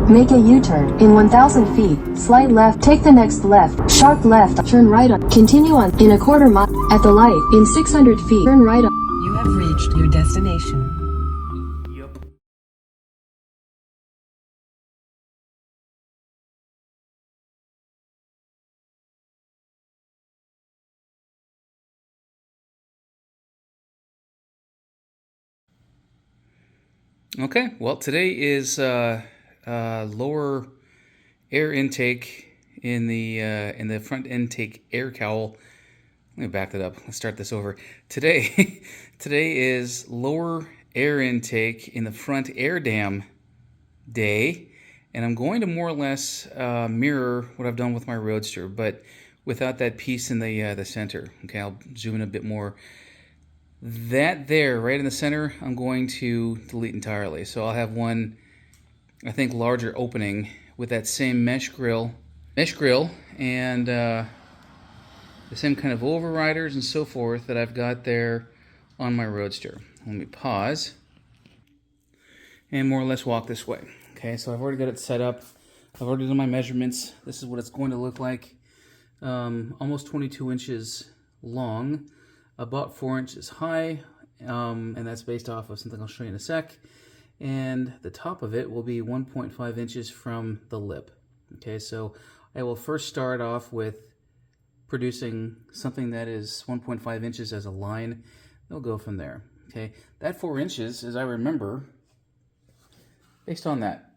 Make a U-turn. In 1,000 feet, slide left, take the next left, sharp left, turn right on, continue on, in a quarter mile, at the light, in 600 feet, turn right on. You have reached your destination. Yup. Okay, well, today is lower air intake in the front intake air cowl. Let me back that up. Let's start this over. Today, today is lower air intake in the front air dam day, and I'm going to more or less mirror what I've done with my Roadster, but without that piece in the center. Okay, I'll zoom in a bit more. That there, right in the center, I'm going to delete entirely. So I'll have one, I think, larger opening with that same mesh grill, and the same kind of overriders and so forth that I've got there on my Roadster. Let me pause and more or less walk this way. Okay, so I've already got it set up. I've already done my measurements. This is what it's going to look like. Almost 22 inches long, about 4 inches high, and that's based off of something I'll show you in a sec. And the top of it will be 1.5 inches from the lip. Okay, so I will first start off with producing something that is 1.5 inches as a line. They'll go from there. Okay, that 4 inches, as I remember, based on that,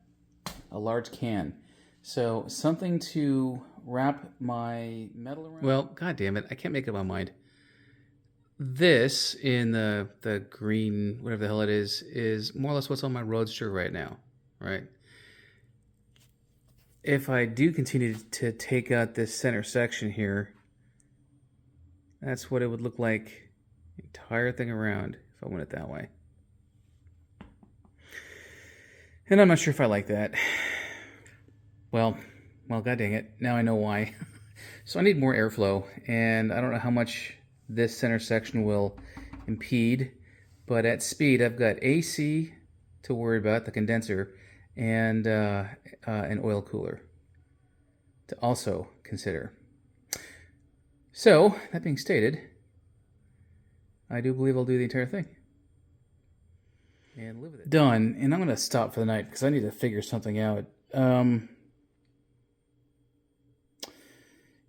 a large can. So something to wrap my metal around. Well, god damn it, I can't make up my mind. This in the green, whatever the hell it is more or less what's on my Roadster right now, right? If I do continue to take out this center section here, that's what it would look like, the entire thing around, if I went it that way. And I'm not sure if I like that. Well, god dang it, now I know why. So I need more airflow, and I don't know how much this center section will impede, but at speed I've got AC to worry about, the condenser, and an oil cooler to also consider. So, that being stated, I do believe I'll do the entire thing and live with it. Done, and I'm going to stop for the night because I need to figure something out.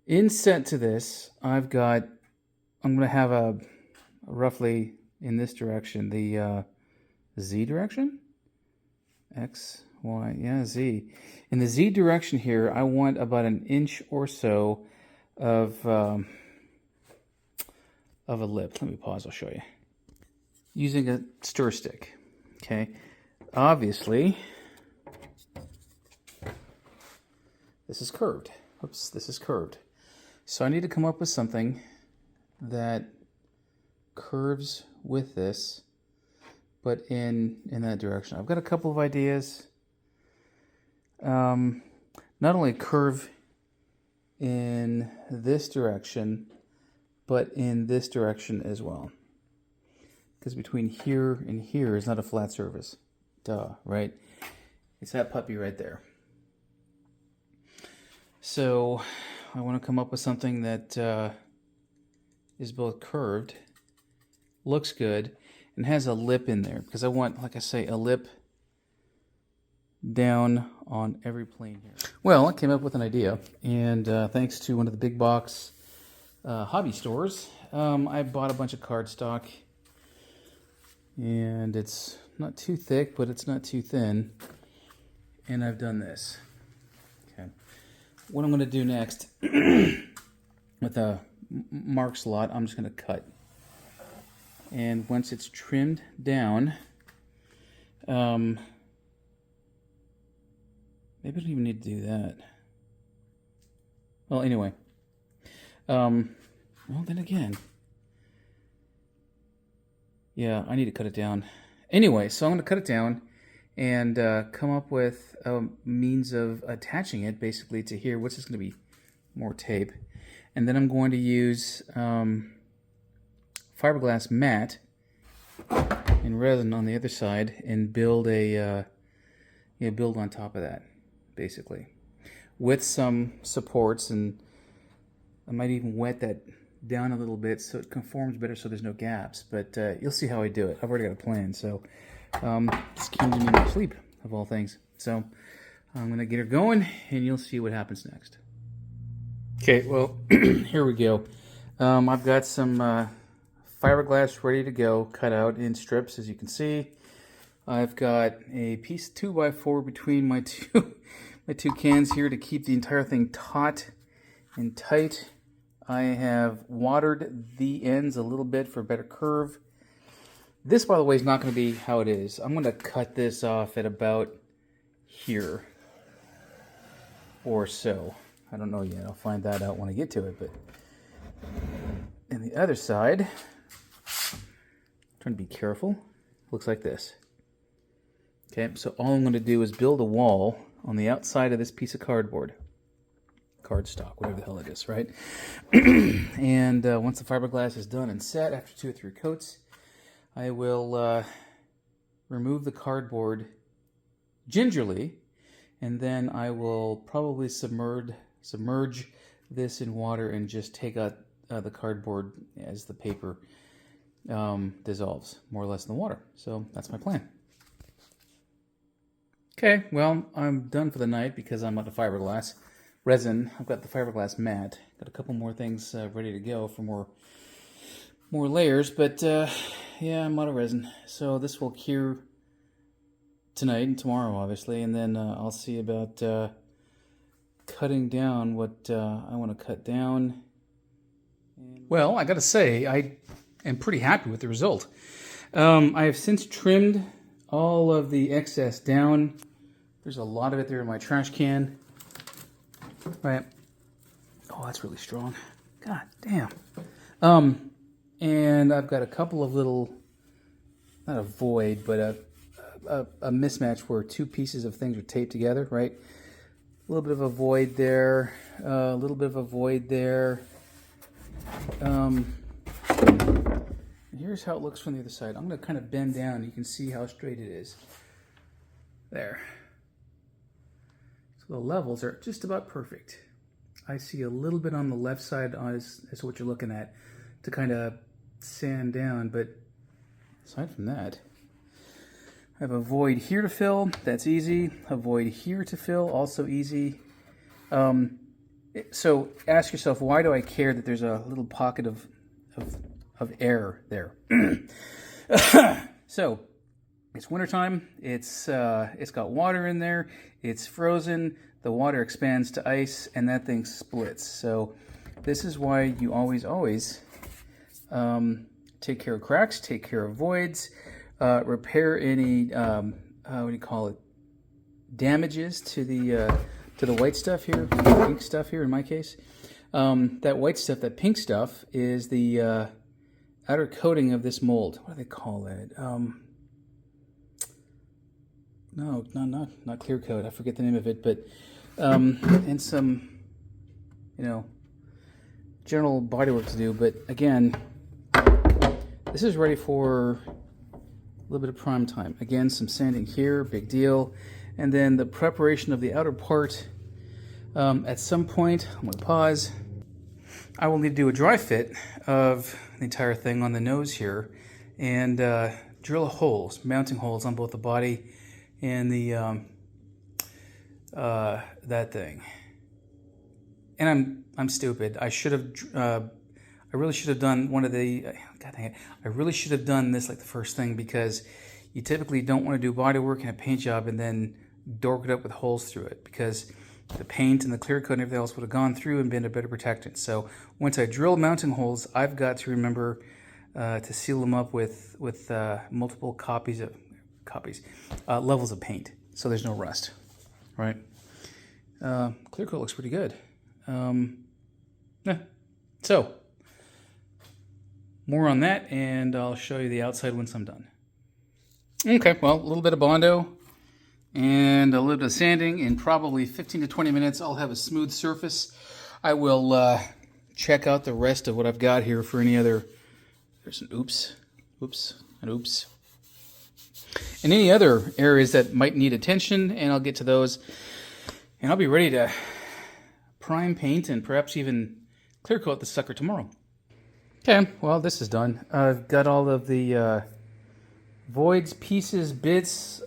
Inset to this, I'm going to have a roughly in this direction, the Z direction? X, Y, yeah, Z. In the Z direction here, I want about an inch or so of a lip. Let me pause, I'll show you. Using a stir stick, okay? Obviously, this is curved. Oops, this is curved. So I need to come up with something that curves with this, but in that direction. I've got a couple of ideas. Not only curve in this direction, but in this direction as well. Because between here and here is not a flat surface. Duh, right? It's that puppy right there. So I want to come up with something that is both curved, looks good, and has a lip in there, because I want, like I say, a lip down on every plane here. Well, I came up with an idea, and thanks to one of the big box hobby stores, I bought a bunch of cardstock, and it's not too thick, but it's not too thin, and I've done this. Okay, what I'm going to do next with a mark slot, I'm just going to cut. And once it's trimmed down, maybe I don't even need to do that. Well, anyway. Well, then again. Yeah, I need to cut it down. Anyway, so I'm going to cut it down and come up with a means of attaching it basically to here, which is going to be more tape. And then I'm going to use fiberglass mat and resin on the other side and build a build on top of that. basically, with some supports, and I might even wet that down a little bit so it conforms better so there's no gaps. But you'll see how I do it. I've already got a plan, so just keep me in my sleep, of all things. So I'm going to get her going, and you'll see what happens next. Okay, well, here we go. I've got some fiberglass ready to go, cut out in strips, as you can see. I've got a piece 2x4 between my two cans here to keep the entire thing taut and tight. I have watered the ends a little bit for a better curve. This, by the way, is not going to be how it is. I'm going to cut this off at about here or so. I don't know yet. I'll find that out when I get to it. But and the other side, trying to be careful, looks like this. Okay, so all I'm going to do is build a wall on the outside of this piece of cardboard. Cardstock, whatever the hell it is, right? And once the fiberglass is done and set, after 2 or 3 coats, I will remove the cardboard gingerly, and then I will probably submerge this in water and just take out the cardboard as the paper dissolves, more or less in the water. So that's my plan. Okay, well, I'm done for the night because I'm out of fiberglass resin. I've got the fiberglass mat. Got a couple more things ready to go for more layers, but yeah, I'm out of resin. So this will cure tonight and tomorrow, obviously, and then I'll see about cutting down what I want to cut down. Well, I got to say, I am pretty happy with the result. I have since trimmed all of the excess down. There's a lot of it there in my trash can. Right. Oh, that's really strong. God damn. And I've got a couple of little, not a void, but a mismatch where 2 pieces of things are taped together, right? A little bit of a void there, a little bit of a void there. Here's how it looks from the other side. I'm going to kind of bend down. You can see how straight it is. There. So the levels are just about perfect. I see a little bit on the left side as what you're looking at to kind of sand down, but aside from that, I have a void here to fill. That's easy. A void here to fill, also easy. So ask yourself, why do I care that there's a little pocket of air there? So it's wintertime. It's got water in there. It's frozen. The water expands to ice, and that thing splits. So this is why you always take care of cracks, take care of voids, repair any what do you call it? Damages to the white stuff here, pink stuff here in my case. That white stuff, that pink stuff, is the outer coating of this mold. What do they call that? No, not clear coat. I forget the name of it, but and some, general body work to do. But again, this is ready for a little bit of prime time. Again, some sanding here, big deal, and then the preparation of the outer part. At some point, I'm going to pause. I will need to do a dry fit of the entire thing on the nose here, and drill holes, mounting holes on both the body and the that thing. And I'm stupid. I should have. I really should have done one of the. God dang it! I really should have done this like the first thing, because you typically don't want to do body work in a paint job and then dork it up with holes through it, because the paint and the clear coat and everything else would have gone through and been a better protectant. So once I drill mounting holes, I've got to remember to seal them up with multiple levels of paint, so there's no rust. Right? Clear coat looks pretty good. Yeah. So more on that, and I'll show you the outside once I'm done. Okay, well, a little bit of Bondo and a little bit of sanding. In probably 15 to 20 minutes, I'll have a smooth surface. I will check out the rest of what I've got here for any other. There's an oops, and any other areas that might need attention, and I'll get to those And I'll be ready to prime, paint, and perhaps even clear coat the sucker tomorrow. Okay, well, this is done. I've got all of the voids, pieces, bits,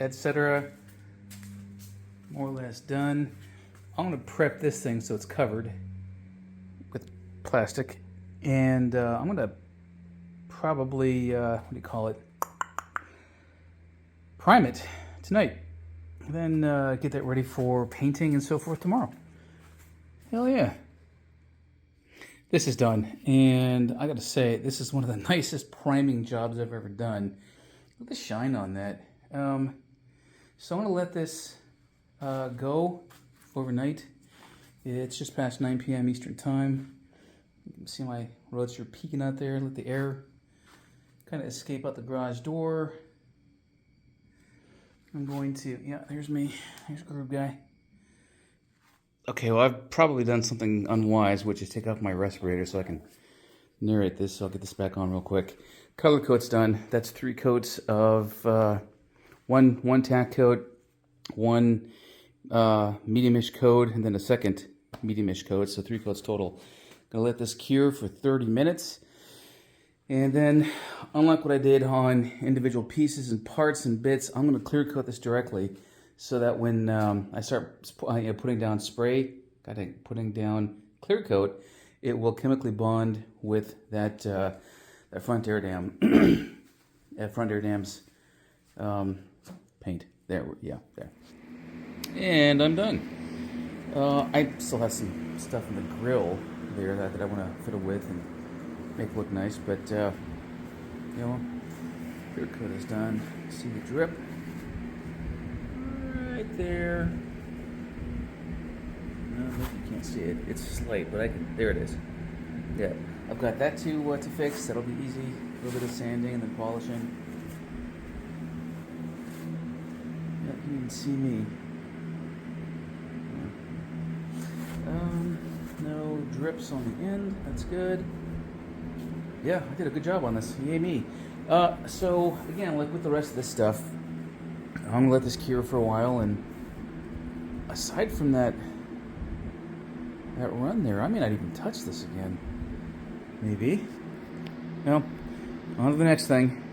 etc. more or less done. I'm going to prep this thing so it's covered with plastic. And I'm going to probably, what do you call it? Prime it tonight. Then get that ready for painting and so forth tomorrow. Hell yeah. This is done. And I got to say, this is one of the nicest priming jobs I've ever done. Look at the shine on that. So I'm going to let this go overnight. It's just past 9 p.m. Eastern Time. You can see my roadster peeking out there. Let the air kind of escape out the garage door. I'm going to, yeah, there's me. There's Groove Guy. Okay, well, I've probably done something unwise, which is take off my respirator so I can narrate this. So I'll get this back on real quick. Color coat's done. That's 3 coats of one tack coat, one medium-ish coat, and then a second medium-ish coat. So 3 coats total. Gonna let this cure for 30 minutes. And then, unlike what I did on individual pieces and parts and bits, I'm going to clear coat this directly so that when I start putting down spray, putting down clear coat, it will chemically bond with that front air dam, front air dam's paint. There, yeah, there. And I'm done. I still have some stuff in the grill there that I want to fiddle with and make it look nice, but you know, clear coat is done. See the drip right there. No, you can't see it. It's slight, but I can. There it is. Yeah, I've got that to fix. That'll be easy. A little bit of sanding and then polishing. Yeah, you can see me. No drips on the end. That's good. Yeah, I did a good job on this. Yay me. So, again, like with the rest of this stuff, I'm going to let this cure for a while, and aside from that run there, I may not even touch this again. Maybe. Well, on to the next thing.